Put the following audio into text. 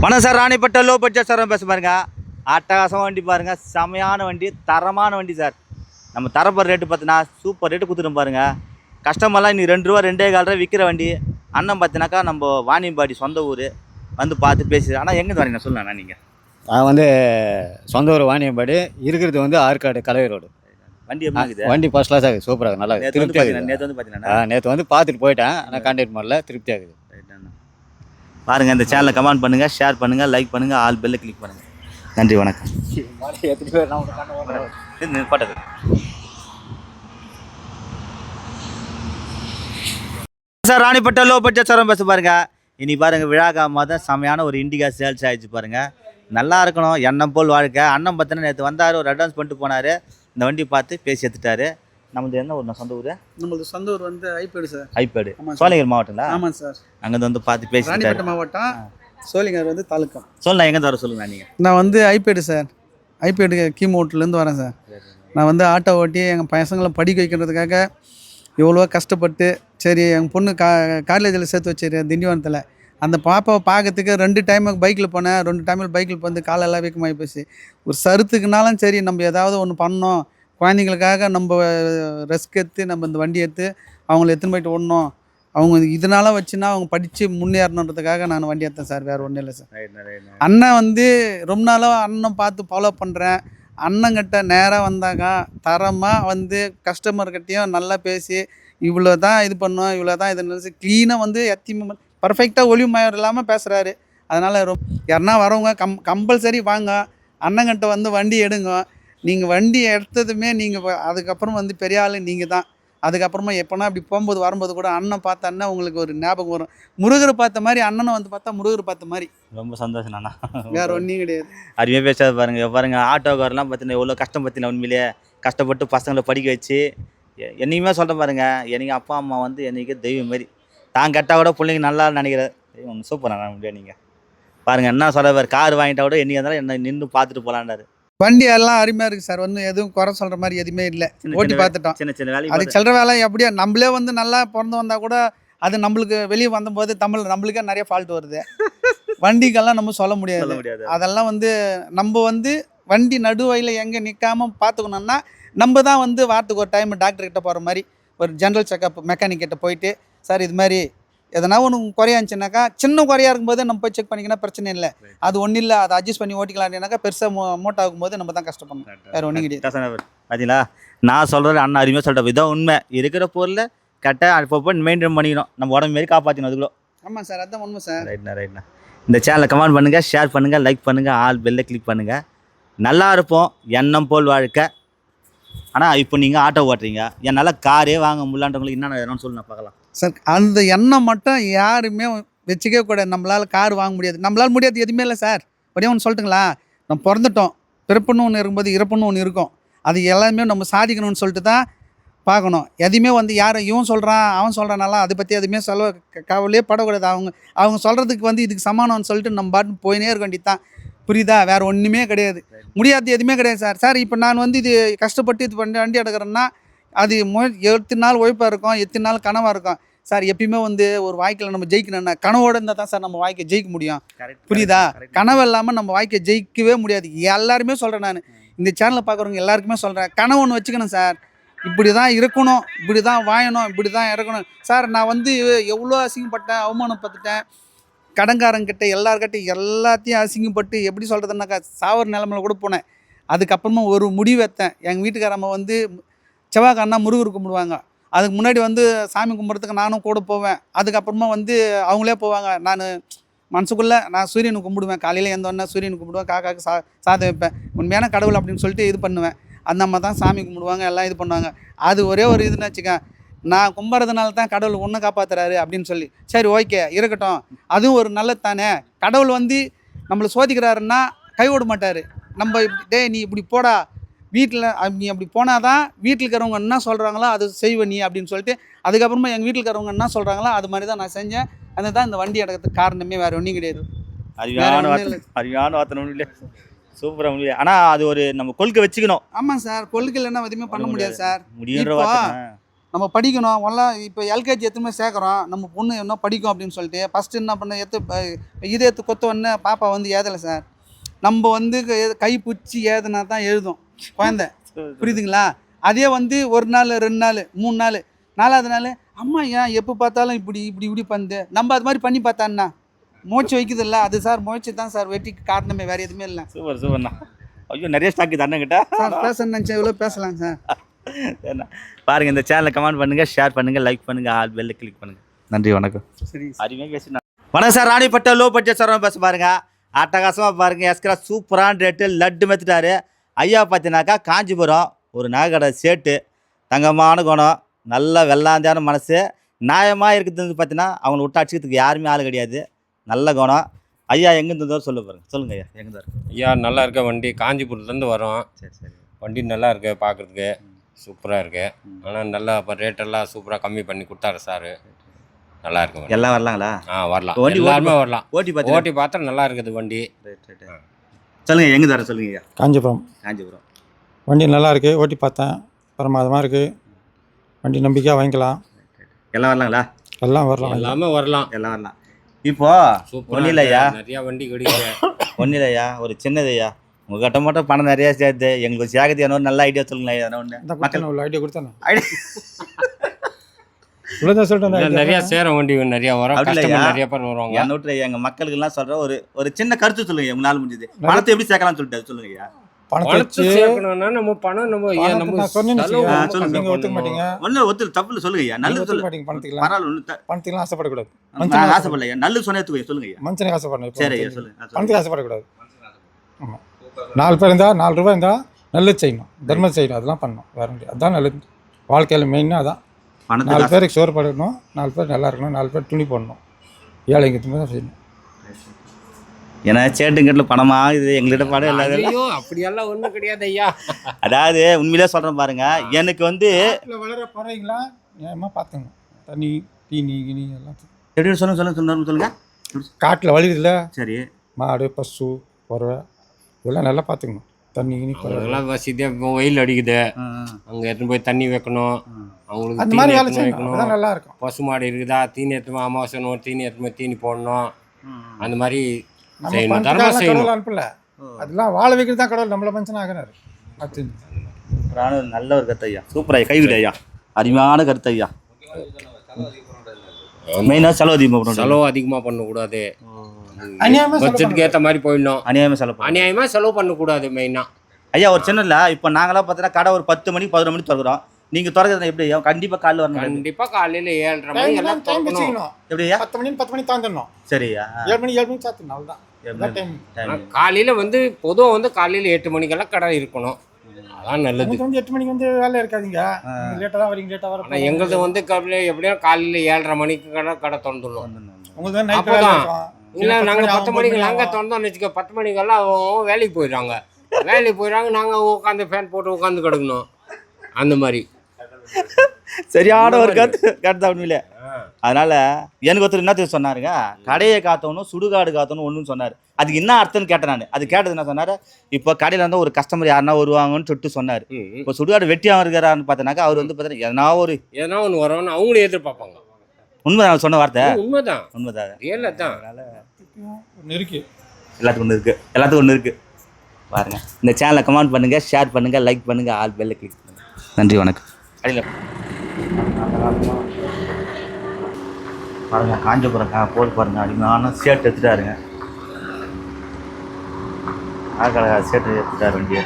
வணக்கம் sir, ராணிப்பட்ட low budget sir பேச பாருங்க. அட்டகாசமாக வண்டி பாருங்க, செமையான வண்டி, தரமான வண்டி சார். நம்ம தரப்படுற ரேட்டு பார்த்தீங்கன்னா சூப்பர் ரேட்டு கொடுத்துட்டு பாருங்க. கஸ்டமர்லாம் இன்னைக்கு 2 ரூபா 2.25 ரூபா விற்கிற வண்டி. அண்ணன் பார்த்தினாக்கா நம்ம வாணியம்பாடி சொந்த ஊர் வந்து பார்த்து பேசி. ஆனால் எங்கே வரீங்க சொல்லுண்ணா நீங்கள்? நான் வந்து சொந்த ஊர் வாணியம்பாடி, இருக்கிறது வந்து ஆற்காடு கலவை ரோடு. வண்டி எப்படி இருக்குது? வண்டி ஃபர்ஸ்ட் கிளாஸாக இருக்குது, சூப்பராக நல்லா திருப்தி ஆகுது. நேற்று வந்து பார்த்தீங்கன்னா நேற்று வந்து பார்த்துட்டு போயிட்டேன், ஆனால் கான்டாக்ட் பண்ணல, திருப்தி ஆகுது. பாருங்கள், இந்த சேனலை கமெண்ட் பண்ணுங்கள், ஷேர் பண்ணுங்கள், லைக் பண்ணுங்கள், ஆல் பெல்லை கிளிக் பண்ணுங்கள். நன்றி, வணக்கம். பட்டது சார், ராணிப்பட்ட லோ பட்ஜெட் சார் பேச பாருங்க. இனி பாருங்கள், விழாக்காம தான் செமையான ஒரு இண்டிகா சேல்ஸ் ஆகிடுச்சு பாருங்கள். நல்லா இருக்கணும், எண்ணம் போல் வாழ்க்கை. அண்ணன் பார்த்தீங்கன்னா நேற்று வந்தார், ஒரு அட்வான்ஸ் பண்ணிட்டு போனார். இந்த வண்டி பார்த்து பேசி எடுத்துட்டாரு. நம்மளது என்ன ஊர்? சொந்த ஊர்? நம்மளது சொந்த ஊர் வந்து ஐப்பேடு சார். ஐப்பேடு சோழகிரி மாவட்டங்களா? ஆமாம் சார். அங்கேருந்து வந்து பார்த்து பேசி ராணிப்பேட்டை மாவட்டம், சோழிங்கர் வந்து தாலுக்கா. சொல்லுண்ணா, எங்கே வர சொல்லுங்க. நீங்கள்? நான் வந்து ஐப்பேடு சார், ஐப்பேடு கீமோட்டிலேருந்து வரேன் சார். நான் வந்து ஆட்டோ ஓட்டி எங்கள் பசங்களை படிக்க வைக்கிறதுக்காக எவ்வளோ கஷ்டப்பட்டு, சரி எங்கள் பொண்ணு காலேஜில் சேர்த்து வச்சிருக்கேன் திண்டிவனத்தில். அந்த பாப்பாவை பார்க்கறதுக்கு 2 டைம் பைக்கில் போனேன். 2 டைமில் பைக்கில் வந்து காலெல்லாம் வீக்கமாகி போச்சு. ஒரு சருத்துக்குனாலும் சரி நம்ம ஏதாவது ஒன்று பண்ணோம், குழந்தைங்களுக்காக நம்ம ரெஸ்க் எடுத்து நம்ம இந்த வண்டி எடுத்து அவங்கள எடுத்துன்னு போயிட்டு ஓடணும், அவங்க இதனால வச்சுன்னா அவங்க படித்து முன்னேறணுன்றதுக்காக நான் வண்டி எடுத்தேன் சார். வேறு ஒன்றும் இல்லை சார். அண்ணன் வந்து ரொம்ப நாளாக அண்ணன் பார்த்து ஃபாலோ பண்ணுறேன். அண்ணங்கிட்ட நேராக வந்தாக்கா தரமாக வந்து கஸ்டமர்கிட்டையும் நல்லா பேசி இவ்வளோ தான் இது பண்ணோம், இவ்வளோ தான் இது நினச்சி க்ளீனாக வந்து எத்தையுமே பர்ஃபெக்டாக ஒளிவு மயம் இல்லாமல் பேசுகிறாரு. அதனால் யாருன்னா வரவங்க கம்பல்சரி வாங்க, அண்ணங்கிட்ட வந்து வண்டி எடுங்க. நீங்கள் வண்டி எடுத்ததுமே நீங்கள் அதுக்கப்புறம் வந்து பெரிய ஆள் நீங்கள் தான். அதுக்கப்புறமா எப்போனா இப்படி போகும்போது வரும்போது கூட அண்ணன் பார்த்த அண்ணன் உங்களுக்கு ஒரு ஞாபகம் வரும். முருகர் பார்த்த மாதிரி அண்ணனை வந்து பார்த்தா முருகர் பார்த்த மாதிரி. ரொம்ப சந்தோஷம் அண்ணா. வேறு ஒன்றும் கிடையாது. அருமையாக பேசாத பாருங்கள். ஆட்டோக்காரெலாம் பார்த்தீங்கன்னா எவ்வளோ கஷ்டம் பார்த்தீங்கன்னா உண்மையிலே கஷ்டப்பட்டு பசங்களை படிக்க வச்சு என்றைக்குமே சொல்கிறேன் பாருங்கள். எனக்கு அப்பா அம்மா வந்து என்றைக்கு தெய்வம் மாரி. தான் கெட்டால் கூட பிள்ளைங்க நல்லா நினைக்கிறேன். தெய்வம் சூப்பர் அண்ணா முடியாது. நீங்கள் பாருங்கள், என்ன சொல்ல கார் வாங்கிட்டா கூட என்றைக்கு இருந்தாலும் என்ன நின்று பார்த்துட்டு போகலான்டாரு. வண்டி எல்லாம் அருமையாக இருக்குது சார். ஒன்றும் எதுவும் குறை சொல்கிற மாதிரி எதுவுமே இல்லை. ஓட்டி பார்த்துட்டோம். சின்ன சின்ன வேலை அது சில்லற வேலை எப்படியா நம்மளே வந்து நல்லா பிறந்து வந்தால் கூட அது நம்மளுக்கு வெளியே வந்தபோது நம்மளுக்கே நிறைய ஃபால்ட் வருது. வண்டிக்கெல்லாம் நம்ம சொல்ல முடியாது. அதெல்லாம் வந்து நம்ம வந்து வண்டி நடுவழியில் எங்கே நிற்காமல் பார்த்துக்கணுன்னா நம்ம தான் வந்து வாரத்துக்கு ஒரு டைம் டாக்டர்கிட்ட போகிற மாதிரி ஒரு ஜென்ரல் செக்கப் மெக்கானிக் கிட்ட போயிட்டு, சார் இது மாதிரி எதனா ஒன்று குறையா இருந்துச்சுனாக்கா, சின்ன குறையா இருக்கும்போது நம்ம போய் செக் பண்ணிக்கினா பிரச்சனை இல்லை. அது ஒன்றும் இல்லை, அதை அட்ஜஸ்ட் பண்ணி ஓட்டிக்கலாம்னாக்கா பெருசாக மோட்டோ ஆகும்போது நம்ம தான் கஷ்டப்படணும். வேறு ஒன்றும் கிடையாது. பார்த்தீங்களா, நான் சொல்கிறது அண்ணா அருமையாக சொல்கிறேன். இதான் உண்மை. இருக்கிற பொருளை கரெக்டாக அப்பப்போ மெயின்டைன் பண்ணிக்கணும், நம்ம உடம்பு மாரி காப்பாற்றணும் அதுக்குள்ளே. ஆமாம் சார், அதுதான் உண்மை சார். ரைட்ண்ணா. இந்த சேனலை கமெண்ட் பண்ணுங்கள், ஷேர் பண்ணுங்கள், லைக் பண்ணுங்கள், ஆல் பெல்லை கிளிக் பண்ணுங்கள். நல்லா இருப்போம், எண்ணம் போல் வாழ்க்கை. ஆனால் இப்போ நீங்கள் ஆட்டோ ஓட்டுறீங்க, என்னால் காரே வாங்க முடியலான்றவங்களுக்கு என்னென்ன சொல்லணும் பார்க்கலாம் சார். அந்த எண்ணம் மட்டும் யாருமே வச்சுக்கவே கூடாது. நம்மளால் கார் வாங்க முடியாது, நம்மளால் முடியாது எதுவுமே இல்லை சார். அப்படியே ஒன்று சொல்லட்டுங்களா, நம்ம பிறந்துட்டோம், பிறப்புன்னு ஒன்று இருக்கும்போது இறப்புன்னு ஒன்று இருக்கும். அது எல்லாமே நம்ம சாதிக்கணும்னு சொல்லிட்டு தான் பார்க்கணும். எதுவுமே வந்து யார் இவன் சொல்கிறான் அவன் சொல்கிறானாலாம் அதை பற்றி எதுவுமே கவலையே படக்கூடாது. அவங்க சொல்கிறதுக்கு வந்து இதுக்கு சமானம்னு சொல்லிட்டு நம்ம பாட்டு போயினே இருக்க வேண்டியது தான். புரியுதா? வேறு ஒன்றுமே கிடையாது, முடியாது எதுவுமே கிடையாது சார். சார் இப்போ நான் வந்து இது கஷ்டப்பட்டு இது பண்ணி வண்டி எடுக்கிறேன்னா அது எத்தனை நாள் உழைப்பாக இருக்கும், எத்தனை நாள் கனவாக இருக்கும் சார். எப்பயுமே வந்து ஒரு வாழ்க்கையில் நம்ம ஜெயிக்கணும்னா கனவோடு இருந்தால் தான் சார் நம்ம வாழ்க்கை ஜெயிக்க முடியும். புரியுதா? கனவு இல்லாமல் நம்ம வாழ்க்கை ஜெயிக்கவே முடியாது. எல்லாருமே சொல்கிறேன், நான் இந்த சேனலை பார்க்குறவங்க எல்லாருக்குமே சொல்கிறேன், கனவு ஒன்று வச்சுக்கணும் சார். இப்படி தான் இருக்கணும், இப்படி தான் வாழணும், இப்படி தான் இறக்கணும் சார். நான் வந்து எவ்வளோ அசிங்கப்பட்டேன், அவமானப்பட்டுட்டேன். கடன்காரங்கிட்ட எல்லாத்தையும் அசிங்கப்பட்டு எப்படி சொல்கிறதுனாக்கா சாவர நிலமையில கூட போனேன். அதுக்கப்புறமா ஒரு முடிவு எடுத்தேன். எங்கள் வீட்டுக்காரம்மா வந்து செவ்வாய்க்கிழமை முருகர் கும்பிடுவாங்க. அதுக்கு முன்னாடி வந்து சாமி கும்பிட்றதுக்கு நானும் கூட போவேன். அதுக்கப்புறமா வந்து அவங்களே போவாங்க. நான் மனசுக்குள்ளே நான் சூரியனை கும்பிடுவேன். காலையில் எழுந்தோடனே சூரியனை கும்பிடுவேன், காக்காவுக்கு சாதம் வைப்பேன். உண்மையான கடவுள் அப்படின்னு சொல்லிட்டு இது பண்ணுவேன். அந்த அம்மா தான் சாமி கும்பிடுவாங்க, எல்லாம் இது பண்ணுவாங்க. அது ஒரே ஒரு இதுன்னு வச்சுக்கேன், நான் கும்பிட்றதுனால தான் கடவுள் ஒன்று காப்பாற்றுறாரு அப்படின்னு சொல்லி. சரி ஓகே இருக்கட்டும், அதுவும் ஒரு நல்லது தானே. கடவுள் வந்து நம்மளை சோதிக்கிறாருன்னா கைவிட மாட்டார். நம்ம நீ இப்படி போடா வீட்டில், நீ அப்படி போனால் தான் வீட்டில் இருக்கிறவங்க என்ன சொல்கிறாங்களோ அது செய்வேன் நீ அப்படின்னு சொல்லிட்டு, அதுக்கப்புறமா எங்கள் வீட்டில் இருக்கிறவங்க என்ன சொல்கிறாங்களோ அது மாதிரி தான் நான் செஞ்சேன். அதுதான் இந்த வண்டி எடுக்கிறதுக்கு காரணமே, வேறு ஒன்றும் கிடையாது. அறிவான வார்த்தை சூப்பராக முடியல. ஆனால் அது ஒரு நம்ம கொள்கை வச்சுக்கணும். ஆமாம் சார், கொள்கை இல்லைன்னா எதுவுமே பண்ண முடியாது சார். நம்ம படிக்கணும் எல்லாம். இப்போ எல்கேஜி எத்தனை சேர்க்குறோம், நம்ம பொண்ணு என்ன படிக்கும் அப்படின்னு சொல்லிட்டு ஃபஸ்ட்டு என்ன பண்ண இதயத்து கொத்த உடனே பாப்பா வந்து ஏதலை சார். நம்ம வந்து கை பிடிச்சி ஏதுனா தான் எழுதும் குழந்தை, புரியுதுங்களா? அதே வந்து 1 நாள் 2 நாள் 3 நாள் 4வது நாள் அம்மா ஏன் எப்போ பார்த்தாலும் இப்படி இப்படி இப்படி பண்ணுது, நம்ம அது மாதிரி பண்ணி பார்த்தான்னா மூச்சு வைக்குது இல்லை, அது சார் மூச்சு தான் சார் வெற்றிக்கு காரணமே, வேறு எதுவுமே இல்லை. சூப்பர் சூப்பர்ண்ணா. ஐயோ நிறைய ஸ்டாக் இது அண்ணங்கிட்ட சார் பேச நினச்சா எவ்வளோ பேசலாம் சார். சரிண்ணா. பாருங்கள், இந்த சேனலை கமெண்ட் பண்ணுங்கள், ஷேர் பண்ணுங்கள், லைக் பண்ணுங்கள், ஆல் பெல்ல கிளிக் பண்ணுங்கள். நன்றி, வணக்கம். சரி அருமையாக பேசுண்ணா. வணக்கம் சார், ராணிப்பட்ட லோ பட்ஜெட் சார் பேச பாருங்க. அட்டகாசமாக பாருங்கள், எஸ்கரா சூப்பரான ரேட்டு லட்டு மெத்துட்டாரு ஐயா. பார்த்தீங்கன்னாக்கா காஞ்சிபுரம் ஒரு நகைக்கடை சேட்டு, தங்கமான குணம், நல்ல வெள்ளாந்தியான மனசு, நியாயமாக இருக்குது. பார்த்தீங்கன்னா அவங்களை விட்டு அடிச்சுக்கிறதுக்கு யாருமே ஆள் கிடையாது. நல்ல குணம் ஐயா. எங்கேருந்து சொல்ல பாருங்க, சொல்லுங்க ஐயா. எங்கே இருக்கு ஐயா? நல்லா இருக்க வண்டி, காஞ்சிபுரத்துலேருந்து வரோம். சரி சரி. வண்டி நல்லா இருக்கு, பார்க்குறதுக்கு சூப்பராக இருக்குது. ஆனால் நல்லா இப்போ ரேட்டெல்லாம் சூப்பராக கம்மி பண்ணி கொடுத்தாரு சார். நல்லா இருக்கு வண்டி. எல்லாம் வரலாங்களா? வரலாம், வண்டி எல்லாருமே வரலாம். ஓட்டி பார்த்தா நல்லா இருக்குது வண்டி. சொல்லுங்கள், எங்கே தர சொல்லுங்க ஐயா. காஞ்சிபுரம். காஞ்சிபுரம் வண்டி நல்லா இருக்குது, ஓட்டி பார்த்தேன், பிரமாதமாக இருக்குது. வண்டி நம்பிக்கையாக வாங்கிக்கலாம். எல்லாம் வரலாங்களா? எல்லாம் வரலாம், எல்லாமே வரலாம், எல்லாம் வரலாம். இப்போ சூப்பராக ஒன்றும் இல்லையா, நிறையா வண்டி கிடைக்குது. ஒன்றும் இல்லையா, ஒரு சின்னது ஐயா. உங்கள்கிட்ட மட்டும் பணம் நிறையா சேர்த்து எங்களுக்கு சேகத்தி என்ன நல்ல ஐடியா சொல்லுங்களா ஐயா. ஒன்று உள்ள ஐடியா கொடுத்தேன், ஐடியா இவ்வளோதான் சொல்லிட்டேன். நிறையா சேரும் வண்டி நிறையா வரும், அப்படி இல்லையா? கஸ்டமர் நிறைய பேர் வருவாங்க. என் நோட்டு எங்கள் மக்களுக்கெல்லாம் சொல்கிற ஒரு சின்ன கருத்து சொல்லுங்க. உங்களால் முடிஞ்சது பணத்தை எப்படி சேர்க்கலாம்னு சொல்லிட்டு அது சொல்லுங்க ஐயா. பணத்தை பணத்தை சேர்க்கணும்னா நம்ம பணம் நம்ம நான் சொன்னேன்னு செலவு வச்சுக்கோங்க, நம்ம கம்மி நீங்கள் ஒத்துக்க பண்ணணும். மாட்டீங்க. ஒன்றும் ஒத்து தப்பு சொல்லுங்க ஐயா. நல்லது ஒத்துக்க சொல்லுங்க. மாட்டீங்க. பணத்துக்கலாம் பரவாயில்ல, பணத்துக்கெல்லாம் ஆசைப்படக்கூடாது. நான் ஆசைப்படல ஐயா. நல்லது சொன்னது சொல்லுங்க ஐயா. மனுஷனுக்கு ஆசைப்படணும். இப்போ சரி ஐயா, சொல்லுங்க. பணத்துக்கு ஆசைப்படக்கூடாது. ஆமாம், 4 பேர் இருந்தால் 4 ரூபா இருந்தால் நல்லது செய்யணும், தர்மம் செய்யணும், அதெல்லாம் பண்ணணும். வேற முடியாது, அதுதான் நல்லது. வாழ்க்கையில் மெயினாக அதான். 4 பேருக்கு சோறு போடணும், 4 பேர் நல்லா இருக்கணும், 4 பேர் துணி போடணும், ஏழைங்க தான் செய்யணும். ஏன்னா சேட்டுங்கிட்ட பணமா இது எங்கள்கிட்ட பணம் இல்லாத. ஐயோ அப்படியெல்லாம் ஒன்றும் கிடையாது ஐயா. அதாவது உண்மையிலே சொல்கிறேன் பாருங்க, எனக்கு வந்து வளர பறவைங்களா ஏமா பார்த்துங்க, தண்ணி தீனி கினி எல்லாம் எப்படி சொல்லுங்க சொல்லுங்க சொல்லுங்க. காட்டில் வலிக்குதுல்ல, சரி. மாடு பசு பறவை இதெல்லாம் நல்லா பார்த்துக்கணும். தண்ணி கினி அதெல்லாம் வசதியாக இப்போ வெயில் அடிக்குது, அங்கே எடுத்துன்னு போய் தண்ணி வைக்கணும், அவங்களுக்கு அந்த தீனி மாதிரி வேலை எடுத்துன்னு செய்யணும், வைக்கணும். அதுதான் நல்லா இருக்கும். பசு மாடு இருக்குதா, தீனி எடுத்துமா அமாவாசை தீனி எடுத்துமா தீனி போடணும். அந்த மாதிரி நம்ம செய்யணும், பணத்துக்காக தர்மம் செய்யணும். கடவுள் அனுப்பல, அதெல்லாம் வாழ வைக்கிறது தான் கடவுள் நம்மள மனுஷன் ஆகிறாரு. அது நல்ல ஒரு கருத்து ஐயா. சூப்பர் ஐயா, கைவிடு ஐயா. அருமையான கருத்து ஐயா. மெயினாக செலவு அதிகமாக பண்ணணும். செலவு அதிகமாக பண்ணக்கூடாது, அநியாயமா செலவு பட்ஜெட்டுக்கு ஏற்ற மாதிரி போயிடணும். அநியாயமாக செலவு பண்ணணும். அநியாயமாக செலவு பண்ணக்கூடாது மெயினாக. ஐயா ஒரு சின்ன இல்லை, இப்போ நாங்களாம் பார்த்தீங்கன்னா கடை ஒரு 10 மணி 11 மணி திறக்கிறோம். நீங்கள் திறக்கிறது எப்படி ஐயா? கண்டிப்பாக காலையில் வரணும். கண்டிப்பாக காலையில் 7:30 மணி எல்லாம் டைம் திறக்கணும். வச்சுக்கணும். எப்படி ஐயா? 10 மணி 10 மணி தாண்டிடணும். சரியா? 7 மணி சாத்தணும், அவ்வளோதான். அதான் டைம். காலையில் வந்து பொதுவாக வந்து காலையில் 8 மணிக்கெல்லாம் கடை இருக்கணும், அதான் நல்லது. உங்களுக்கு வந்து 8 மணிக்கு வந்து வேலை இருக்காதீங்க, லேட்டாக தான் வரீங்க, லேட்டாக வர. ஆனால் எங்களது வந்து எப்படியும் காலையில் 7:30 மணிக்கு கடை திறந்துடணும். உங்களுக்கு தான் நைட் அப்போ வேலை தான் இருக்கும். இல்லை, நாங்கள் 10 மணிக்கு நாங்கள் திறந்தோம்னு வச்சுக்கோ, 10 மணிக்கெல்லாம் அவங்க வேலைக்கு போயிடுறாங்க. வேலைக்கு போயிடுறாங்க, நாங்கள் உட்காந்து ஃபேன் போட்டு உட்காந்து கிடக்கணும். அந்த மாதிரி சரியான ஒரு கருத்து தான் உண்மையிலே. அதனால எனக்கு ஒருத்தர் என்ன சொன்னாருங்க, கடையை காத்தவனும் சுடுகாடு காத்தவனும் ஒன்றுன்னு சொன்னார். அதுக்கு என்ன அர்த்தம்னு கேட்டேன் நான். அது கேட்டது என்ன சொன்னார், இப்போ கடையில் வந்து ஒரு கஸ்டமர் யாருன்னா வருவாங்கன்னு சொல்லிட்டு சொன்னார். இப்போ சுடுகாடு வெட்டியாக இருக்கிறான்னு பார்த்தனாக்கா அவர் வந்து பார்த்தீங்கன்னா எதனா ஒன்று வரணும்னு அவங்களே எதிர்பார்ப்பாங்க. உண்மை நான் சொன்ன வார்த்தை உண்மைதான், உண்மைதான். ரியல் தான். ஒன்று இருக்கு, எல்லாத்துக்கும் ஒன்று இருக்குது, எல்லாத்துக்கும் ஒன்று இருக்குது. பாருங்கள், இந்த சேனலை கமெண்ட் பண்ணுங்கள், ஷேர் பண்ணுங்கள், லைக் பண்ணுங்கள், ஆல் பெல்ல கிளிக் பண்ணுங்கள். நன்றி, வணக்கம். அடியில் பாருங்கள், காஞ்சிபுரம் போட்டு பாருங்கள், அடிமையான சேட்டு எடுத்துட்டாருங்க. ஆக்கடை சேட்டு எடுத்துட்டார் வண்டியை.